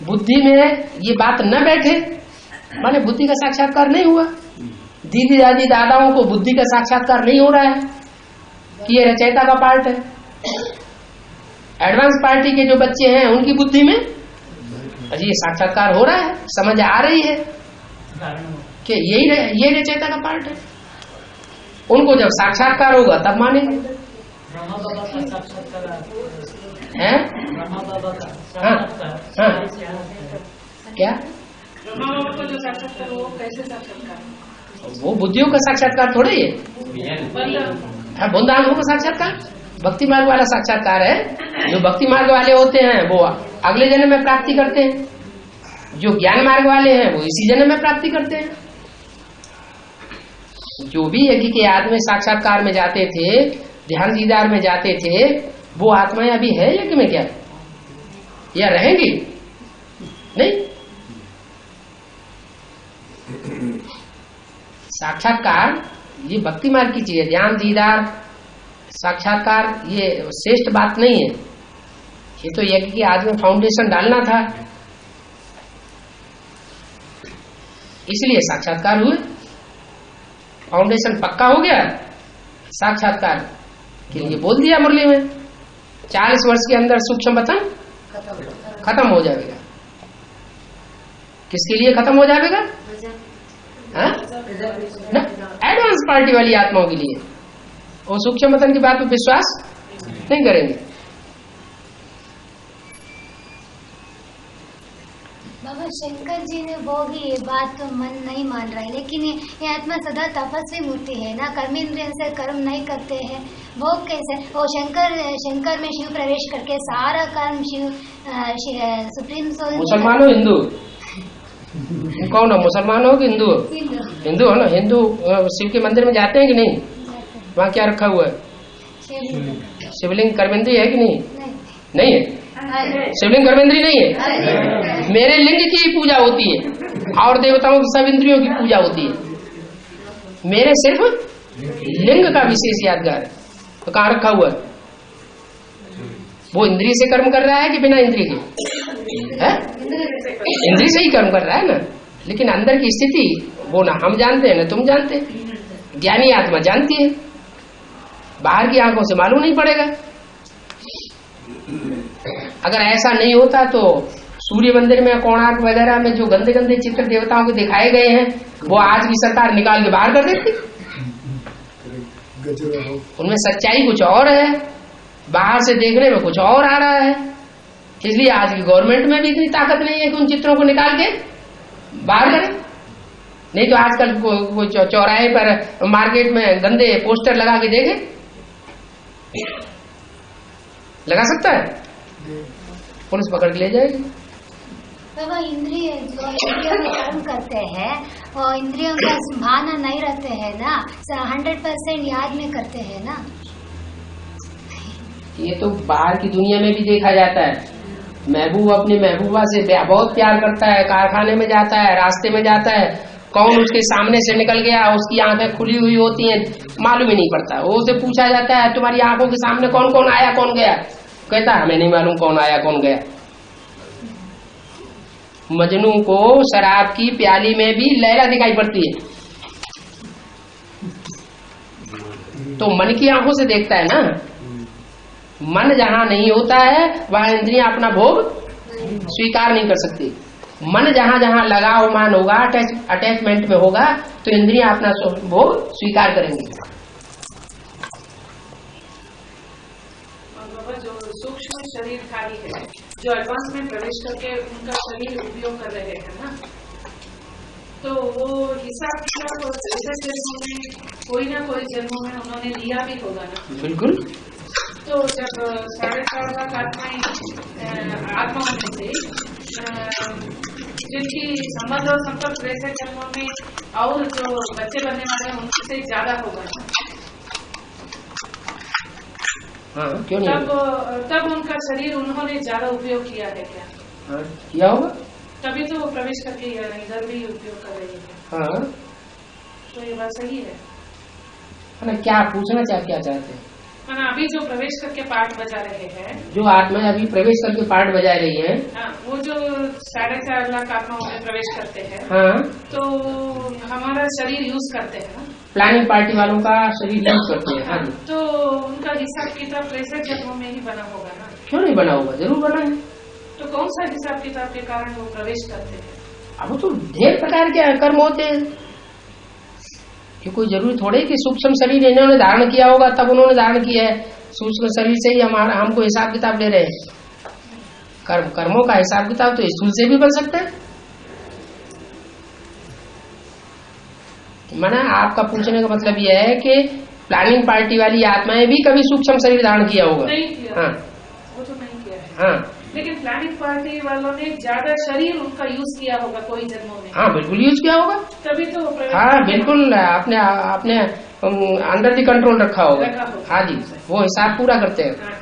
बुद्धि में ये बात न बैठे माने बुद्धि का साक्षात्कार नहीं हुआ। दीदी दादी दादाओं को बुद्धि का साक्षात्कार नहीं हो रहा है कि ये रचयिता का पार्ट है। एडवांस पार्टी के जो बच्चे हैं उनकी बुद्धि में अजी ये साक्षात्कार हो रहा है, समझ आ रही है कि ये रचयिता का पार्ट है। उनको जब साक्षात्कार होगा तब मानेंगे। ब्रह्मा बाबा का साक्षात्कार है? ब्रह्मा बाबा का हाँ, हाँ। क्या ब्रह्मा बाबा को जो साक्षात्कार वो कैसे साक्षात्कार? वो बुद्धियों का साक्षात्कार थोड़े ही है, बुंदानुओं का साक्षात्कार भक्ति मार्ग वाला साक्षात्कार है। जो भक्ति मार्ग वाले होते हैं वो अगले जन्म में प्राप्ति करते हैं, जो ज्ञान मार्ग वाले हैं वो इसी जन्म में प्राप्ति करते हैं। जो भी यज्ञ के आदमी साक्षात्कार में जाते थे, ध्यान दीदार में जाते थे, वो आत्माएं अभी है यज्ञ में क्या, या रहेंगी? नहीं। साक्षात्कार ये भक्ति मार्ग की चीज है। ध्यान दीदार साक्षात्कार ये श्रेष्ठ बात नहीं है। ये तो यज्ञ के आदमी फाउंडेशन डालना था, इसलिए साक्षात्कार हुए। फाउंडेशन पक्का हो गया, साक्षात्कार के लिए बोल दिया मुरली में 40 वर्ष के अंदर सूक्ष्म पतन खत्म हो जाएगा। किसके लिए खत्म हो जाएगा? एडवांस पार्टी वाली आत्माओं के लिए। वो सूक्ष्म पतन की बात पर विश्वास नहीं करेंगे। बाबा शंकर जी ने भोगी ये बात तो मन नहीं मान रहा है, लेकिन ये आत्मा सदा तपस्वी मूर्ति है ना, कर्मेंद्रिय से कर्म नहीं करते हैं, भोग कैसे? वो शंकर में शिव प्रवेश करके सारा कर्म शिव सुप्रीम सोल। मुसलमान हो हिंदू? कौन हो, मुसलमान हो कि हिंदू हो? हिंदू हो ना। हिंदू शिव के मंदिर में जाते हैं कि नहीं? वहाँ क्या रखा हुआ है? शिवलिंग कर्मेंद्री है कि नहीं? नहीं है। शिवलिंग कर्मेंद्री नहीं है। मेरे लिंग की पूजा होती है और देवताओं की सब इंद्रियों की पूजा होती है। मेरे सिर्फ लिंग का विशेष यादगार है। तो कहाँ रखा हुआ है? वो इंद्रिय से कर्म कर रहा है कि बिना इंद्रिय के? है इंद्रिय से ही कर्म कर रहा है ना, लेकिन अंदर की स्थिति वो ना हम जानते हैं ना तुम जानते हैं। ज्ञानी आत्मा जानती है, बाहर की आंखों से मालूम नहीं पड़ेगा। अगर ऐसा नहीं होता तो सूर्य मंदिर में कोणार्क वगैरह में जो गंदे गंदे चित्र देवताओं के दिखाए गए हैं वो आज की सरकार निकाल के बाहर कर देती। उनमें सच्चाई कुछ और है, बाहर से देखने में कुछ और आ रहा है। इसलिए आज की गवर्नमेंट में भी इतनी ताकत नहीं है कि उन चित्रों को निकाल के बाहर करें। नहीं तो आजकल कोई चौराहे पर मार्केट में गंदे पोस्टर लगा के देखे, लगा सकता है? पुलिस पकड़ के ले जाएगी। बाबा इंद्रिय जो इंद्रियों में कर्म करते हैं और इंद्रियों का भावना नहीं रहते हैं ना, 100% याद में करते हैं ना। ये तो बाहर की दुनिया में भी देखा जाता है। महबूब अपनी महबूबा से बहुत प्यार करता है, कारखाने में जाता है, रास्ते में जाता है, कौन उसके सामने से निकल गया, उसकी आंखें खुली हुई होती हैं, मालूम ही नहीं पड़ता। वो उसे पूछा जाता है तुम्हारी आंखों के सामने कौन कौन आया कौन गया, कहता है हमें नहीं मालूम कौन आया कौन गया। मजनू को शराब की प्याली में भी लैला दिखाई पड़ती है, तो मन की आंखों से देखता है ना। मन जहां नहीं होता है वहां इंद्रियां अपना भोग स्वीकार नहीं कर सकती। मन जहां जहां लगाव मान होगा, अटैचमेंट में होगा, तो इंद्रियां अपना भोग स्वीकार करेंगी। जो सूक्ष्म शरीरधारी है, जो एडवांस में प्रवेश करके उनका शरीर उपयोग कर रहे हैं ना, तो वो हिसाब किताब जन्मों में कोई ना कोई जन्मों में उन्होंने लिया भी होगा ना। बिल्कुल। तो जब 4.5 लाख आत्माओं में से जिनकी संबंध और संपर्क वैसे जन्मों में और जो बच्चे बनने वाले हैं उनसे ज्यादा होगा ना। हाँ, क्यों नहीं? तब उनका शरीर उन्होंने ज्यादा उपयोग किया है क्या? हाँ, किया होगा, तभी तो वो प्रवेश करके इधर भी उपयोग कर रहे हैं। हाँ, तो ये बात सही है ना? क्या पूछना क्या चाहते हैं? अभी जो प्रवेश करके पाठ बजा रहे हैं, जो आत्मा अभी प्रवेश करके पाठ बजा रही है, वो जो 4.5 लाख आत्माओं में प्रवेश करते हैं, हाँ, तो हमारा शरीर यूज करते हैं ना, प्लानिंग पार्टी वालों का शरीर यूज करते हैं। हाँ, तो उनका हिसाब किताब वैसे जन्मों में ही बना होगा ना? क्यों नहीं बना होगा, जरूर बना है। तो कौन सा हिसाब किताब के कारण वो प्रवेश करते हैं? अब तो ढेर प्रकार के कर्म होते हैं, कि कोई जरूरी थोड़े कि सूक्ष्म शरीर इन्होंने धारण किया होगा तब उन्होंने धारण किया है। सूक्ष्म शरीर से ही हमको हिसाब किताब दे रहे हैं। कर्मों का हिसाब किताब तो स्थूल से भी बन सकता है। माना आपका पूछने का मतलब यह है कि प्लानिंग पार्टी वाली आत्माएं भी कभी सूक्ष्म शरीर धारण किया होगा? नहीं किया। हाँ, वो तो नहीं किया है। हाँ, लेकिन प्लानिंग पार्टी वालों ने ज्यादा शरीर उनका यूज किया होगा कोई जन्मों में। हाँ, बिल्कुल यूज किया होगा, तभी तो। हाँ, बिल्कुल आपने अंडर दी कंट्रोल रखा होगा। हाँ जी, वो हिसाब पूरा करते हैं। हाँ,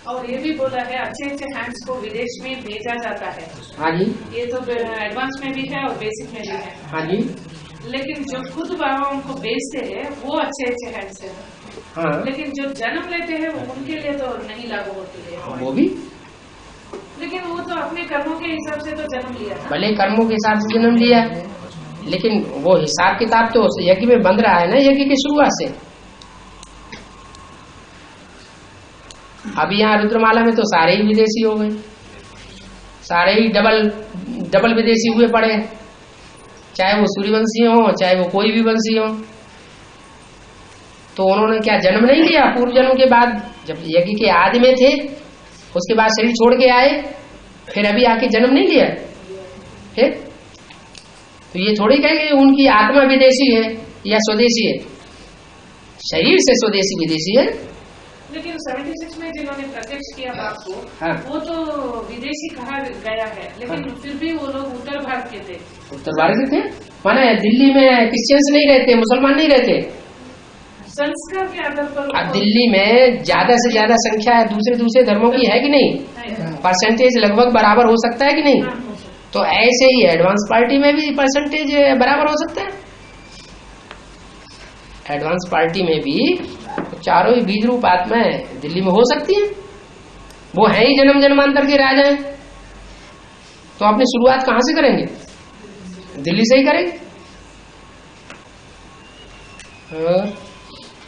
और ये भी बोला है अच्छे हैंड्स को विदेश में भेजा जाता है। हाँ जी, ये तो एडवांस में भी है और बेसिक में भी है। हाँ जी, लेकिन जो खुद बाबा उनको बेचते हैं वो अच्छे हैंड्स है। हाँ, लेकिन जो जन्म लेते हैं वो उनके लिए तो नहीं लागू होती है। वो भी, लेकिन वो तो अपने कर्मों के हिसाब से तो जन्म लिया ना। भले कर्मों के हिसाब से जन्म लिया, लेकिन वो हिसाब किताब तो यज्ञ में बंध रहा है ना, यज्ञ की शुरुआत से। अभी यहाँ रुद्रमाला में तो सारे ही विदेशी हो गए, सारे ही डबल विदेशी हुए पड़े, चाहे वो सूर्यवंशी हो चाहे वो कोई भी वंशी हो। तो उन्होंने क्या जन्म नहीं लिया पूर्व जन्म के बाद? जब यज्ञ के आदि में थे उसके बाद शरीर छोड़ के आए, फिर अभी आके जन्म नहीं लिया फिर? तो ये थोड़ी कहेंगे उनकी आत्मा विदेशी है या स्वदेशी है, शरीर से स्वदेशी विदेशी है। लेकिन 76 में जिन्होंने प्रत्यक्ष किया बाप को, हाँ, वो तो विदेशी कहा गया है, लेकिन हाँ, फिर भी वो लोग उत्तर भारत के थे। उत्तर भारत के थे माने दिल्ली में क्रिश्चियंस नहीं रहते, मुसलमान नहीं रहते। संस्कार के आधार पर अब दिल्ली में ज्यादा से ज्यादा संख्या है दूसरे धर्मों की है कि नहीं? परसेंटेज लगभग बराबर हो सकता है कि नहीं? तो ऐसे ही एडवांस पार्टी में भी परसेंटेज बराबर हो सकता है। एडवांस पार्टी में भी चारों ही बीज रूप आत्माएं दिल्ली में हो सकती है। वो है ही जन्म जन्मांतर के राजा हैं, तो अपनी शुरुआत कहां से करेंगे? दिल्ली से ही करेंगे।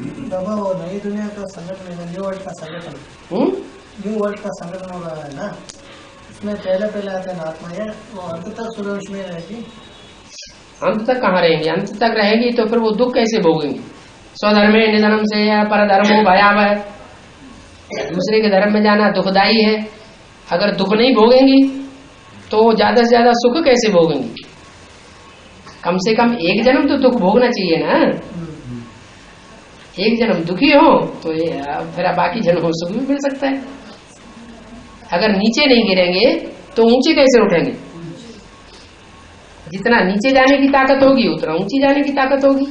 बाबा वो नई दुनिया का संगठन, न्यू वर्ल्ड का संगठन, न्यू वर्ल्ड का संगठन हो रहा है ना, इसमें पहले आते हैं आत्मा है, वो अंत तक सूर्यवंश में रहेगी। अंत तक कहाँ रहेंगे? अंत तक रहेंगी तो फिर वो दुख कैसे भोगेंगे? स्वधर्मे निधनम से या परधर्मो भयावह, दूसरे के धर्म में जाना दुखदाई है। अगर दुख नहीं भोगेंगी तो ज्यादा से ज्यादा सुख कैसे भोगेंगी? कम से कम एक जन्म तो दुख भोगना चाहिए ना। एक जन्म दुखी हो तो फिर बाकी जन्मों सुख भी मिल सकता है। अगर नीचे नहीं गिरेंगे तो ऊंचे कैसे उठेंगे? जितना नीचे जाने की ताकत होगी उतना ऊंची जाने की ताकत होगी।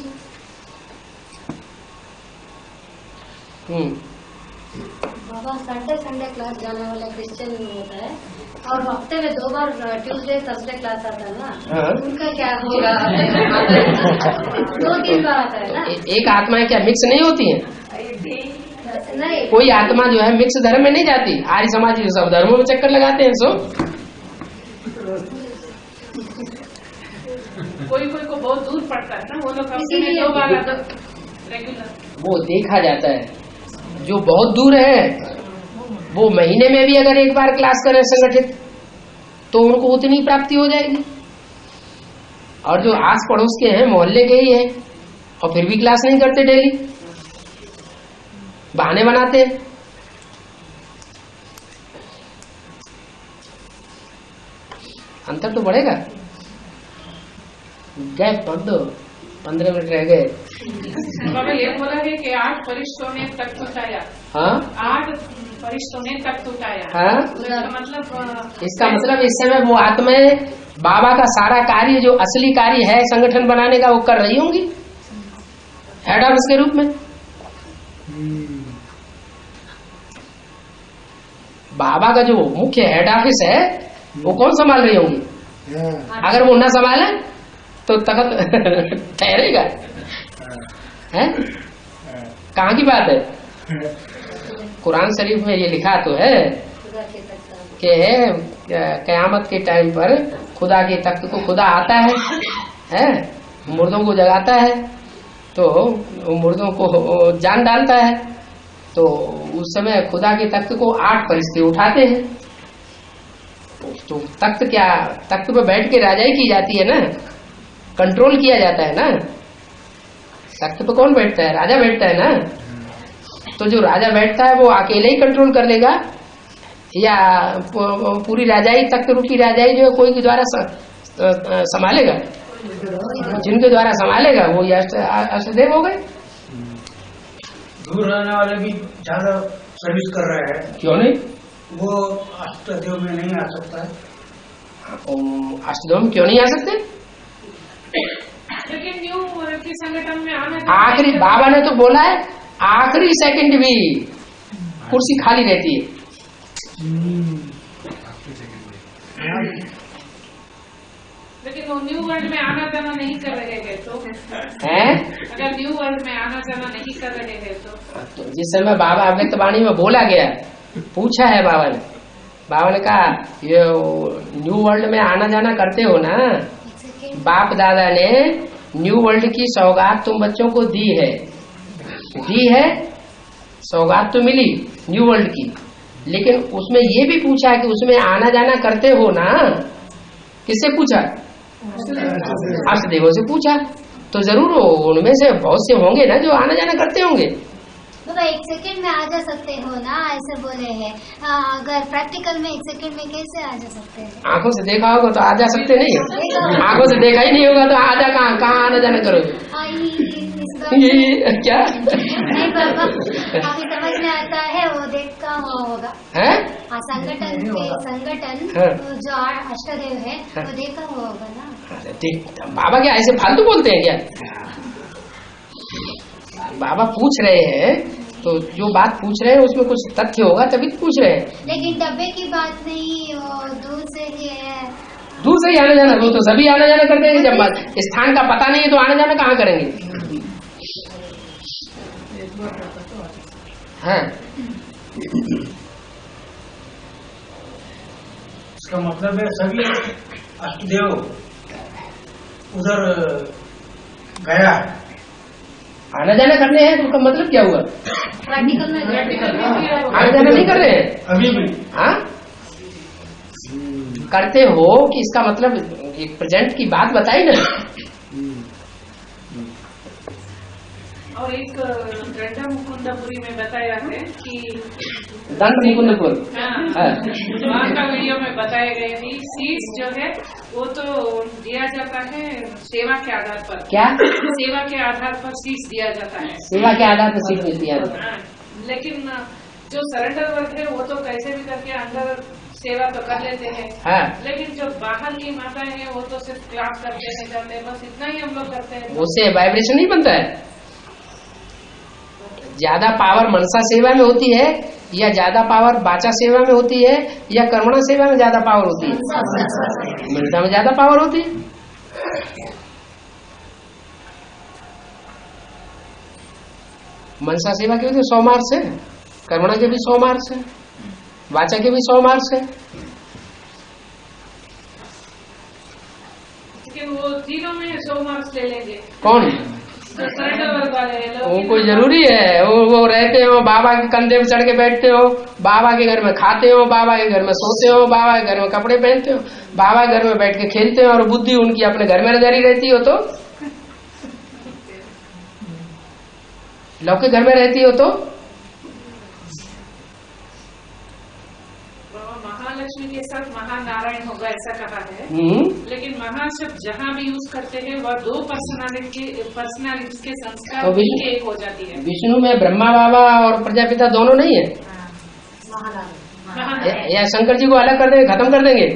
बाबा संडे क्लास जाने वाला क्रिश्चियन होता है और हफ्ते में 2 बार ट्यूसडे थर्सडे क्लास आता है ना, उनका क्या होगा? 2-3 बार आता है ना। एक आत्माएं क्या मिक्स नहीं होती हैं? नहीं, कोई आत्मा जो है मिक्स धर्म में नहीं जाती। आर्य समाज सब धर्मों में चक्कर लगाते हैं। सो कोई को बहुत दूर पड़ता है ना, वो लोग हफ्ते में 2 बार रेगुलर वो देखा जाता है। जो बहुत दूर है वो महीने में भी अगर एक बार क्लास करें संगठित तो उनको उतनी प्राप्ति हो जाएगी। और जो आस पड़ोस के हैं, मोहल्ले के ही हैं और फिर भी क्लास नहीं करते, डेली बहाने बनाते हैं। अंतर तो बढ़ेगा। गैप कर दो, 15 मिनट रह गए। बाबा ये बोला है कि 8 फरिश्तों ने तख्त उठाया। हाँ, 8 फरिश्तों ने तख्त उठाया। हाँ, इसका मतलब इस समय वो आत्माएं बाबा का सारा कार्य जो असली कार्य है संगठन बनाने का वो कर रही होंगी हेड ऑफिस के रूप में। बाबा का जो मुख्य हेड ऑफिस है वो कौन संभाल रही होंगी? अगर वो न संभाले तो तख्त ठहरेगा? है कहाँ की बात है? कुरान शरीफ में ये लिखा तो है कि कयामत के टाइम पर खुदा के तख्त को खुदा आता है, मुर्दों को जगाता है तो मुर्दों को जान डालता है। तो उस समय खुदा के तख्त को 8 फरिश्ते उठाते हैं। तो तख्त क्या, तख्त पर बैठ के राजाई की जाती है ना, कंट्रोल किया जाता है ना। तख्त पर कौन बैठता है? राजा बैठता है ना। तो जो राजा बैठता है वो अकेले ही कंट्रोल कर लेगा या पूरी राजाई, तख्त रूपी राजाई जो है कोई के द्वारा संभालेगा? जिनके द्वारा संभालेगा वो अष्टदेव हो गए। दूर रहने वाले भी ज्यादा सर्विस कर रहे हैं, क्यों नहीं? वो अष्टदेव में नहीं आ सकता है। अष्टदेव में क्यों नहीं आ सकते? लेकिन न्यू के संगठन में आना, आखिरी बाबा ने तो बोला है आखिरी सेकंड भी कुर्सी खाली रहती है। लेकिन वो न्यू वर्ल्ड में आना जाना नहीं कर रहे हैं तो हैं? अगर न्यू वर्ल्ड में आना जाना नहीं कर रहे हैं तो जिस समय बाबा अव्यक्तवाणी में बोला गया, पूछा है बाबा ने कहा ये न्यू वर्ल्ड में आना जाना करते हो ना? बाप दादा ने न्यू वर्ल्ड की सौगात तुम बच्चों को दी है, सौगात तो मिली न्यू वर्ल्ड की, लेकिन उसमें ये भी पूछा है कि उसमें आना जाना करते हो ना? किससे पूछा? अष्टदेवों से पूछा। तो जरूर उनमें से बहुत से होंगे ना जो आना जाना करते होंगे। बाबा 1 सेकंड में आ जा सकते हो ना, ऐसे बोले हैं। अगर प्रैक्टिकल में 1 सेकंड में कैसे आ जा सकते हैं? आंखों से देखा होगा तो आ जा सकते नहीं। आंखों से देखा ही नहीं होगा तो आजा कहाँ आना जाना करोगे? क्या नहीं बाबा, अभी समझ में आता है, वो देखा होगा है संगठन जो अष्टदेव है वो देखा होगा ना। देख बाबा क्या ऐसे फालतू बोलते हैं क्या? बाबा पूछ रहे हैं तो जो बात पूछ रहे हैं उसमें कुछ तथ्य होगा तभी तो पूछ रहे हैं। लेकिन डब्बे की बात नहीं, वो दूर से ही है। दूर से ही आना जाना, वो तो सभी आना जाना करते हैं। जब स्थान का पता नहीं है तो आना जाना कहाँ करेंगे? हाँ, इसका मतलब है सभी अष्टदेव उधर गया, आना जाना करने हैं तो उसका मतलब क्या हुआ? प्रैक्टिकल में आना जाना नहीं कर रहे हैं अभी भी। हाँ, करते हो कि इसका मतलब एक प्रेजेंट की बात बताई ना और एक दंड मुकुंदपुरी में बताया है कि दंड मुकुंदपुर, वहाँ का वीडियो में बताए गए कि सीट्स जो है वो तो दिया जाता है सेवा के आधार पर। क्या सेवा के आधार पर सीट्स दिया जाता है? सेवा के आधार पर सीट मिलती है। लेकिन जो सरेंडर वर्ग है वो तो कैसे भी करके अंदर सेवा तो कर लेते हैं। हाँ। लेकिन जो बाहर की माताएं हैं वो तो सिर्फ क्लास करते हैं, जाते हैं, बस इतना ही हम लोग करते हैं। उससे वाइब्रेशन नहीं बनता है। ज्यादा पावर मनसा सेवा में होती है या ज्यादा पावर बाचा सेवा में होती है या कर्मणा सेवा में ज्यादा पावर होती है? मनसा में ज्यादा पावर होती है। मनसा सेवा की होती है 100 मार्क्स है, कर्मणा के भी 100 मार्क्स है, वाचा के भी 100 मार्क्स है। लेकिन वो तीनों में 100 मार्क्स ले लेंगे। कौन? वो कोई जरूरी है? वो रहते हो बाबा के कंधे पे चढ़ के बैठते हो, बाबा के घर में खाते हो, बाबा के घर में सोते हो, बाबा के घर में कपड़े पहनते हो, बाबा के घर में बैठ के खेलते हो और बुद्धि उनकी अपने घर में नजरी रहती हो तो लौकिक घर में रहती हो तो महालक्ष्मी के साथ महानारायण होगा ऐसा कहा है। लेकिन महा शब्द जहाँ भी यूज करते हैं वह 2 पर्सनालिटी के संस्कार तो एक हो जाती है। विष्णु में ब्रह्मा बाबा और प्रजापिता दोनों नहीं है? या शंकर जी को अलग कर देंगे, खत्म कर देंगे?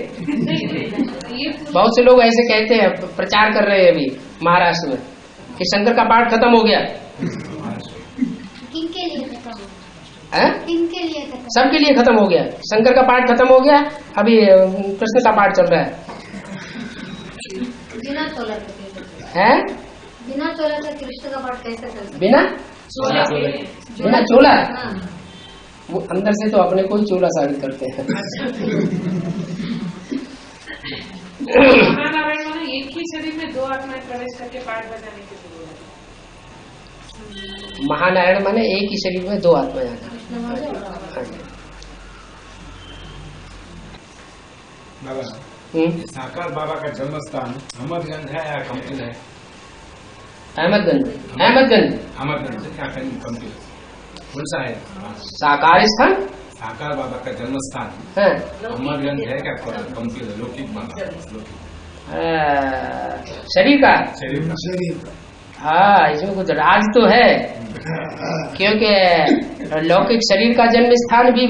बहुत से लोग ऐसे कहते हैं, प्रचार कर रहे हैं अभी महाराष्ट्र में कि शंकर का पाठ खत्म हो गया। किनके लिए खत्म? किनके लिए खत्म? सबके लिए खत्म हो गया। शंकर का पाठ खत्म हो गया, अभी कृष्ण का पाठ चल रहा है। बिना चोला है? बिना चोला का कृष्ण का पाठ कैसे चलता? बिना चोला? वो अंदर से तो अपने को ही चोला साबित करते हैं। महानारायण माने एक ही शरीर में 2 आत्माएं प्रवेश करके पाठ बजाने की जरूरत है। महानारायण माने एक ही शरीर में 2 आत्माएं आना। साकार बाबा का जन्म स्थान अहमदगंज है या कंपिल है? अहमदगंज क्या कंपिल कौन सा है? साकार स्थान साकार बाबा का जन्म स्थान अहमदगंज है क्या कंपिल है? लौकिक बाबा शरीर का? शरीर हाँ, इसमें कुछ राज तो है क्योंकि लौकिक शरीर का जन्म स्थान भी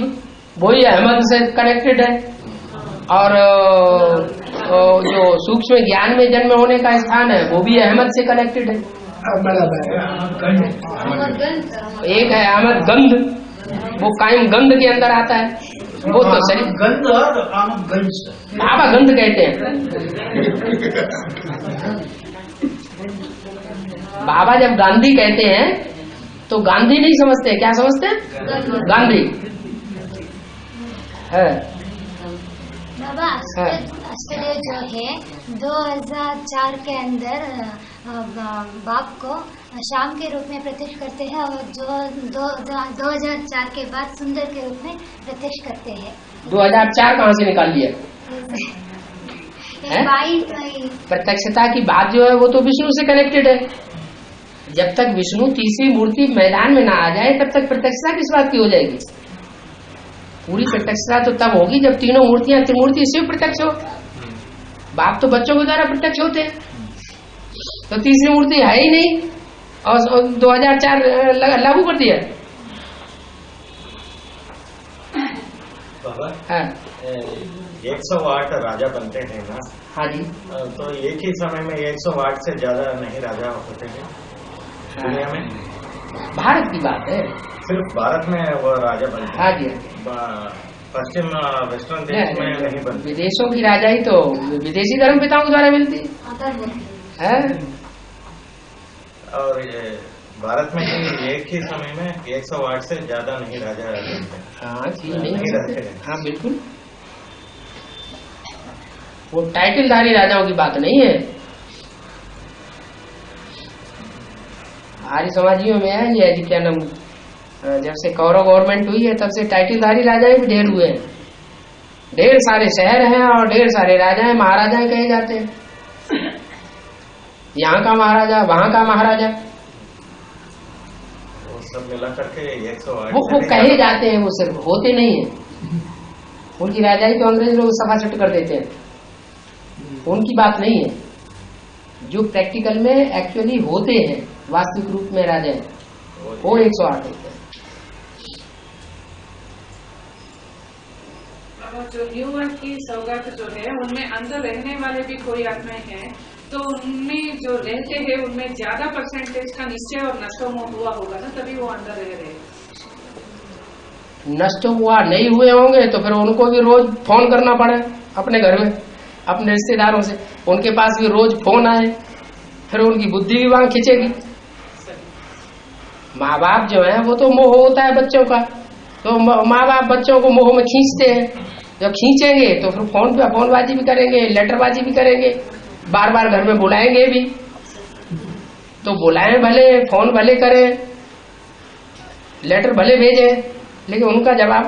वही अहमद से कनेक्टेड है और जो सूक्ष्म ज्ञान में जन्म होने का स्थान है वो भी अहमद से कनेक्टेड है। एक है अहमद गंध, वो कायम गंध के अंदर आता है, वो तो शरीर गंध और अहमदगंज बाबा गंध कहते हैं। बाबा जब गांधी कहते हैं तो गांधी नहीं समझते, क्या समझते हैं? गांधी है। बाबा आश्चर्य जो है 2004 के अंदर बाप को शाम के रूप में प्रत्यक्ष करते हैं और जो 2004 के बाद सुंदर के रूप में प्रत्यक्ष करते हैं। 2004 कहाँ से निकाल लिया? प्रत्यक्षता की बात जो है वो तो विष्णु से कनेक्टेड है। जब तक विष्णु तीसरी मूर्ति मैदान में ना आ जाए तब तक प्रत्यक्षता किस बात की हो जाएगी? पूरी प्रत्यक्षता तो तब होगी जब तीनों मूर्तियां त्रिमूर्ति शिव प्रत्यक्ष हो। बाप तो बच्चों के द्वारा प्रत्यक्ष होते हैं, तो तीसरी मूर्ति है ही नहीं और 2004 लागू कर दिया। हाँ। 108 राजा बनते हैं ना? हाँ जी। तो एक ही समय में 108 से ज्यादा नहीं राजा होते हैं दुनिया में? भारत की बात है, सिर्फ भारत में वो राजा बनते हैं। हाँ जी। पश्चिम वेस्टर्न देश में नहीं बनते। विदेशों की राजाई तो विदेशी धर्म पिताओं द्वारा मिलती है। और भारत में एक ही समय में 108 से ज्यादा नहीं राजा बनते। हाँ जी, नहीं रहते। हाँ बिल्कुल, वो टाइटलधारी राजाओं की बात नहीं है। आर्य समाजियों में है ये क्या नाम, जब से कौरव गवर्नमेंट हुई है तब से टाइटलधारी राजाएं भी ढेर हुए हैं। ढेर सारे शहर हैं और ढेर सारे राजाएं महाराजाएं कहे जाते हैं। यहाँ का महाराजा, वहां का महाराजा। वो सब मिला करके 108 वो कहे जाते हैं, वो सिर्फ होते नहीं है। उनकी राजाई तो अंग्रेज लोग सफा छट कर देते हैं, उनकी बात नहीं है। जो प्रैक्टिकल में एक्चुअली होते हैं वास्तविक रूप में राजाएं, वो 108 होते हैं। जो न्यू वर्ल्ड की सौगात जो है उनमें अंदर रहने वाले भी कोई आत्माएं हैं, तो उनमें जो रहते हैं उनमें ज्यादा परसेंटेज का निश्चय और नष्ट हुआ होगा ना, तभी वो अंदर रह रहे हैं। नष्ट हुआ नहीं हुए होंगे तो फिर उनको भी रोज फोन करना पड़े अपने घर में, अपने रिश्तेदारों से, उनके पास भी रोज फोन आए, फिर उनकी बुद्धि भी वहां खींचेगी। माँ बाप जो है वो तो मोह होता है बच्चों का, तो माँ बाप बच्चों को मोह में खींचते हैं। जब खींचेंगे तो फिर फोन पे फोनबाजी भी करेंगे, लेटरबाजी भी करेंगे, बार बार घर में बुलाएंगे भी। तो बुलाएं भले, फोन भले करें, लेटर भले भेजें, लेकिन उनका जवाब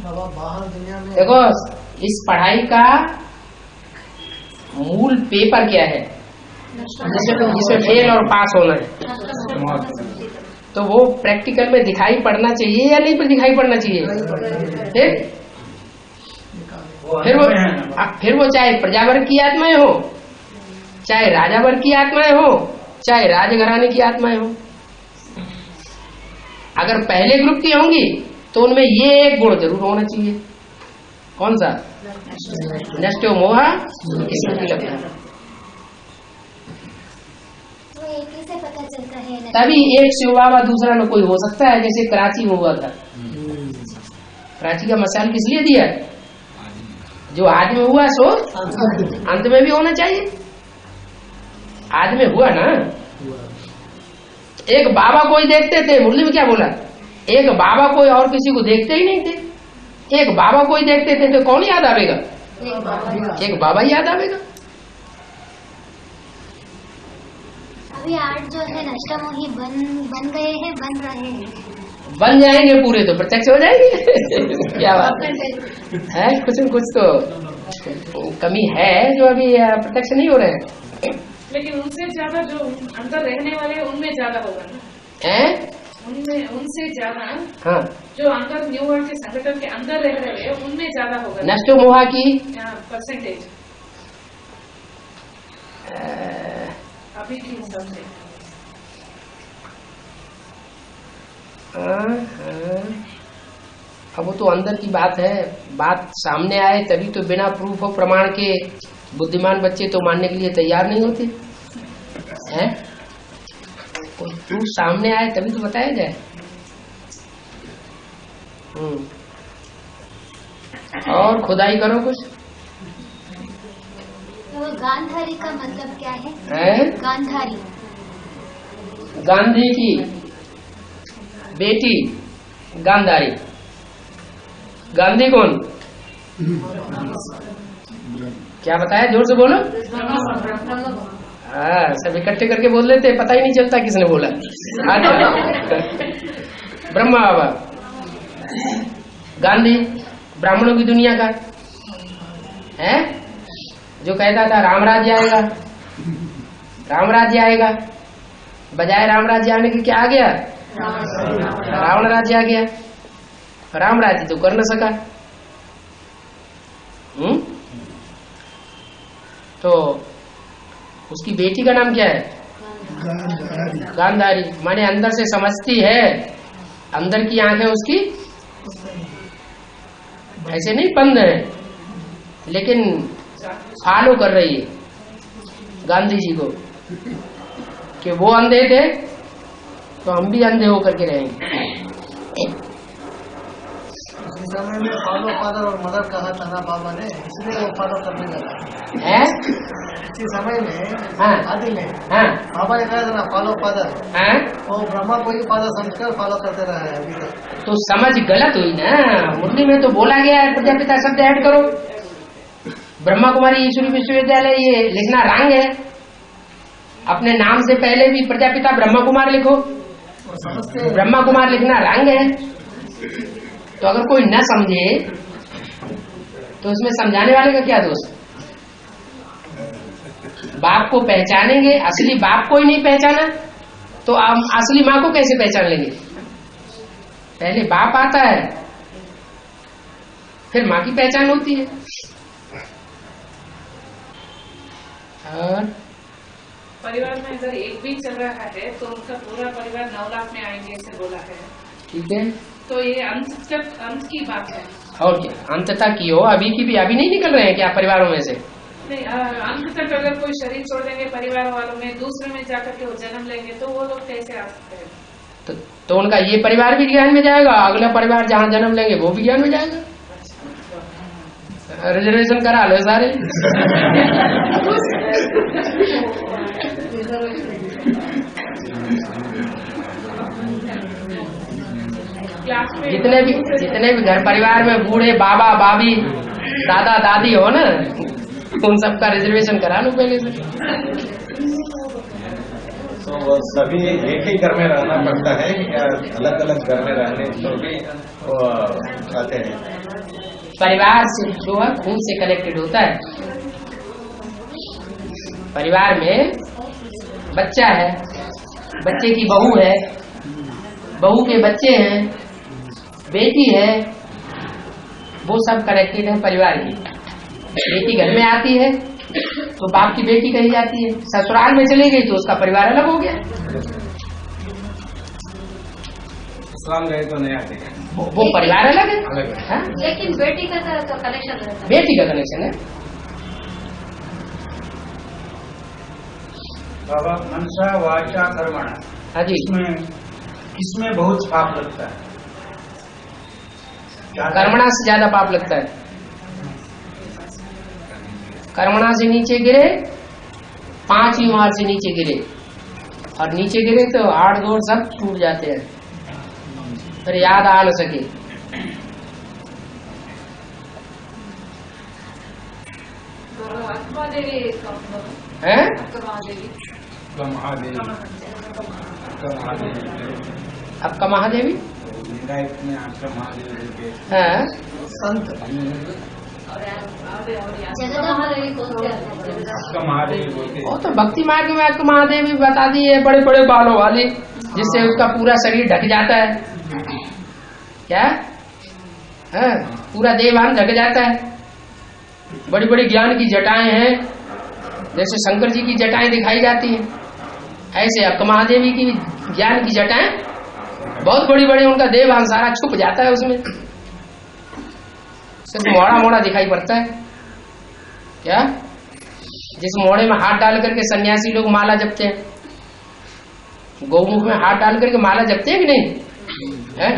बाहर दुनिया में देखो। इस पढ़ाई का मूल पेपर क्या है, जिसमें फेल और पास होना है, तो वो प्रैक्टिकल में दिखाई पड़ना चाहिए या नहीं दिखाई पड़ना चाहिए। फिर वो चाहे प्रजावर्ग की आत्माएं हो, चाहे राजा वर्ग की आत्माएं हो, चाहे राजघराने की आत्माएं हो। अगर पहले ग्रुप की होंगी तो उनमें ये एक गुण जरूर होना चाहिए। कौन सा? नष्टो मोहा स्मृति लब्धा। कैसे पता चलता है? तभी एक से हुआ वा दूसरा न कोई हो सकता है। जैसे कराची में हुआ था, कराची का मसाल किस लिए दिया? जो आज में हुआ सो अंत में भी होना चाहिए। आज में हुआ ना। एक बाबा कोई देखते थे, मुरली में क्या बोला, एक बाबा कोई और किसी को देखते ही नहीं थे। एक बाबा कोई देखते थे तो कौन याद आवेगा? एक बाबा याद आवेगा। अभी आर्ट जो है नष्टमोही बन गए हैं, बन रहे हैं, बन जाएंगे पूरे तो प्रत्यक्ष हो जाएंगे। क्या बात है, कुछ न कुछ तो कमी है जो अभी प्रत्यक्ष नहीं हो रहे हैं। लेकिन उनसे ज्यादा जो अंदर रहने वाले उनमें ज्यादा होगा ना, उनमें उनसे ज्यादा। हाँ, जो अंदर न्यू वर्ल्ड के संगठन के अंदर रह रहे हैं उनमें ज्यादा होगा नष्ट मोहा की परसेंटेज अभी की हिसाब से। अब वो तो अंदर की बात है, बात सामने आए तभी तो। बिना प्रूफ और प्रमाण के बुद्धिमान बच्चे तो मानने के लिए तैयार नहीं होते हैं। प्रूफ सामने आए तभी तो बताया जाए। और खुदाई करो कुछ। तो गांधारी का मतलब क्या है? गांधारी गांधी की बेटी गांधारी। गांधी कौन? क्या बताया, जोर से बोलो। हाँ, सब इकट्ठे करके बोल लेते, पता ही नहीं चलता किसने बोला। ब्रह्मा बाबा। गांधी ब्राह्मणों की दुनिया का है, जो कहता था राम राज्य आएगा, राम राज्य आएगा। बजाय राम राज्य आने के क्या आ गया? रावण राज्य आ गया। राम राज्य तो कर न सका। तो उसकी बेटी का नाम क्या है? गांधारी। माने अंदर से समझती है, अंदर की आंखें उसकी ऐसे नहीं बंद है, लेकिन फॉलो कर रही है गांधी जी को, कि वो अंधे थे तो हम भी अंधे होकर के रहेंगे। उसी समय में फॉलो फादर और मदर कहा था ना बाबा ने, इसलिए वो फॉलो करने लगा है। इसी समय में हाँ, आदि में हाँ, बाबा ने कहा था ना फॉलो फादर, हाँ, वो ब्रह्मा को ही फादर समझकर फॉलो करते रहे हैं अभी तक। तो समझ गलत हुई ना। मुरली में तो बोला गया है प्रजापिता शब्द ऐड करो। ब्रह्मा कुमारी ईश्वरी विश्वविद्यालय ये लिखना रंग है। अपने नाम से पहले भी प्रजापिता ब्रह्मा कुमार लिखो। ब्रह्मा कुमार लिखना रंग है। तो अगर कोई न समझे तो इसमें समझाने वाले का क्या दोष? बाप को पहचानेंगे, असली बाप को ही नहीं पहचाना तो आप असली माँ को कैसे पहचान लेंगे? पहले बाप आता है, फिर माँ की पहचान होती है। और परिवार में अगर एक भी चल रहा है तो उनका पूरा परिवार 9 लाख में आएंगे ऐसे बोला है। ठीक है, तो ये अंत की बात है। और क्या अंत तक की हो, अभी की भी अभी नहीं निकल रहे हैं क्या परिवारों में से? नहीं, अंत तक अगर कोई शरीर छोड़ देंगे परिवार वालों में, दूसरे में जाकर के वो जन्म लेंगे तो वो लोग कैसे आ सकते हैं? तो उनका ये परिवार भी ज्ञान में जाएगा, अगला परिवार जहाँ जन्म लेंगे वो भी ज्ञान में जाएगा। रिजर्वेशन करा लो सारे। जितने भी घर परिवार में बूढ़े बाबा बाबी दादा दादी हो ना, उन सबका रिजर्वेशन करा लो पहले से। तो वो सभी एक ही घर में रहना पड़ता है या अलग अलग घर में रहने तो भी वो आते हैं? परिवार से जो है खून से कनेक्टेड होता है। परिवार में बच्चा है, बच्चे की बहू है, बहू के बच्चे हैं, बेटी है, वो सब कनेक्टेड है परिवार की। बेटी घर में आती है तो बाप की बेटी कही जाती है, ससुराल में चली गई तो उसका परिवार अलग हो गया। इस्लाम गए तो नहीं आते, वो परिवार अलग है, हाँ? लेकिन बेटी का तो कनेक्शन रहता है। बेटी का कनेक्शन है। बाबा मनसा वाचा कर्मणा, हाँ जी, इसमें बहुत पाप लगता है। कर्मणा से ज्यादा पाप लगता है। कर्मणा से नीचे गिरे 5 मार से नीचे गिरे, और नीचे गिरे तो 8 गोर सब टूट जाते हैं, फिर याद आ न सके। है आपका महादेवी, हाँ संत वो तो भक्ति मार्ग में आपको महादेवी बता दी है, बड़े बड़े बालों वाली, जिससे उसका पूरा शरीर ढक जाता है। क्या है? पूरा देवान ढक जाता है। बड़ी बड़ी ज्ञान की जटाएं हैं, जैसे शंकर जी की जटाएं दिखाई जाती हैं, ऐसे आपको महादेवी की ज्ञान की जटाएं बहुत बड़ी बड़ी, उनका देवान सारा छुप जाता है उसमें, सिर्फ मोड़ा मोड़ा दिखाई पड़ता है। क्या? जिस मोड़े में हाथ डाल करके सन्यासी लोग माला जपते हैं, गौमुख में हाथ डाल करके माला जपते हैं कि नहीं है?